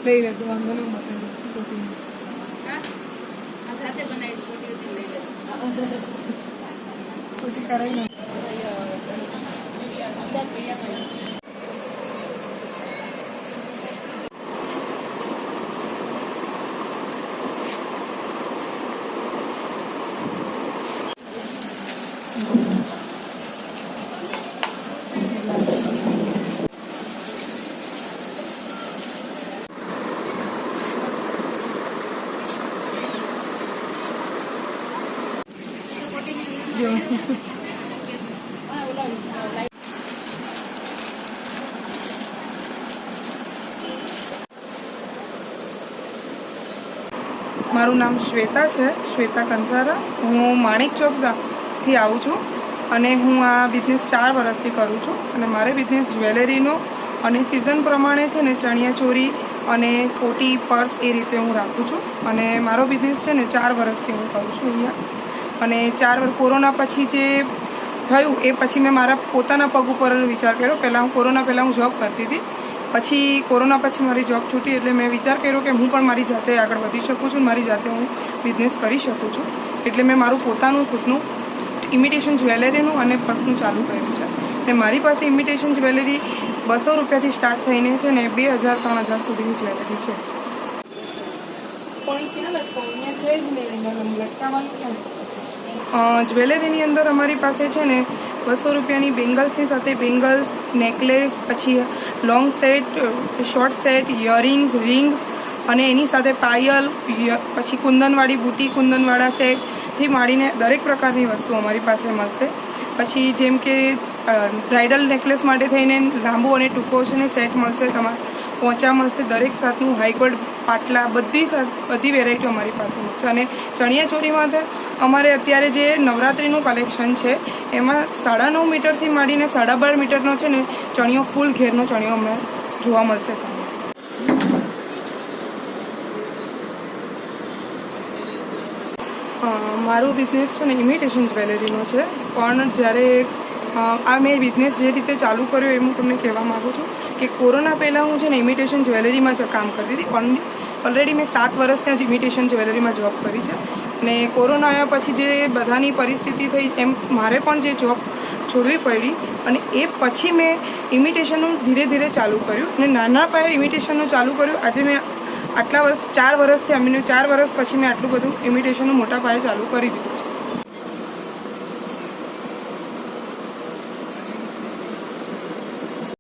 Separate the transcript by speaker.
Speaker 1: લઈ લેજો, વાંધો નહીં. બતાવી
Speaker 2: આ જાતે બનાવીશ, કોટી લઈ લેજો.
Speaker 1: કોટી કરાવી નાખો. જો મારું નામ શ્વેતા છે, શ્વેતા કંસારા. હું માણેક ચોકથી આવું છું અને હું આ બિઝનેસ 4 વર્ષથી કરું છું. અને મારે બિઝનેસ જ્વેલરીનો અને સિઝન પ્રમાણે છે ને ચણિયાચોળી અને કોટી, પર્સ એ રીતે હું રાખું છું. અને મારો બિઝનેસ છે ને 4 વર્ષથી હું કરું છું અહીંયા. અને 4 વર્ષ કોરોના પછી જે થયું એ પછી મેં મારા પોતાના પગ ઉપર વિચાર કર્યો. કોરોના પહેલાં હું જોબ કરતી હતી. પછી કોરોના પછી મારી જોબ છૂટી એટલે મેં વિચાર કર્યો કે હું પણ મારી જાતે આગળ વધી શકું છું, મારી જાતે હું બિઝનેસ કરી શકું છું. એટલે મેં મારું પોતાનું ખુદનું ઇમિટેશન જ્વેલરીનું અને પર્સનું ચાલુ કર્યું છે. અને મારી પાસે ઇમિટેશન જ્વેલરી 200 રૂપિયાથી સ્ટાર્ટ થઈને છે ને 2000-3000 સુધીની જ્વેલરી છે. જ્વેલરીની અંદર અમારી પાસે છે ને 200 રૂપિયાની બેંગલ્સની સાથે બેંગલ્સ, નેકલેસ, પછી long set, short set, earrings, rings અને એની સાથે પાયલ, પછી કુંદનવાળી બુટી, કુંદનવાળા સેટથી માંડીને દરેક પ્રકારની વસ્તુ અમારી પાસે મળશે. પછી જેમ કે બ્રાઇડલ નેકલેસ માટે થઈને લાંબો અને ટૂંકો છે ને સેટ મળશે, તમારે પોંચા મળશે, દરેક સાથનું હાઈગોલ્ડ પાટલા, બધી વેરાયટીઓ અમારી પાસે મળશે. અને ચણિયાચોળીમાં અમારે અત્યારે જે નવરાત્રિનું કલેક્શન છે એમાં 9.5 મીટરથી માંડીને 12.5 મીટરનો છે ને ચણિયો, ફૂલ ઘેરનો ચણિયો અમને જોવા મળશે. મારું બિઝનેસ છે ને ઇમિટેશન જ્વેલરીનો છે. પણ જ્યારે આ મેં બિઝનેસ જે રીતે ચાલુ કર્યો એ હું તમને કહેવા માગું છું કે કોરોના પહેલાં હું છે ને ઇમિટેશન જ્વેલરીમાં જ કામ કરતી હતી. પણ ઓલરેડી મેં 7 વર્ષ ત્યાં જ ઇમિટેશન જ્વેલરીમાં જોબ કરી છે. અને કોરોના આવ્યા પછી જે બધાની પરિસ્થિતિ થઈ એમ મારે પણ જે જોબ છોડવી પડી અને એ પછી મેં ઇમિટેશનનું ધીરે ધીરે ચાલુ કર્યું અને નાના પાયે ઇમિટેશનનું ચાલુ કર્યું. આજે મેં આટલા વર્ષ 4 વર્ષથી 4 વર્ષ પછી મેં આટલું બધું ઇમિટેશનનું મોટા પાયે ચાલુ કરી દીધું છે.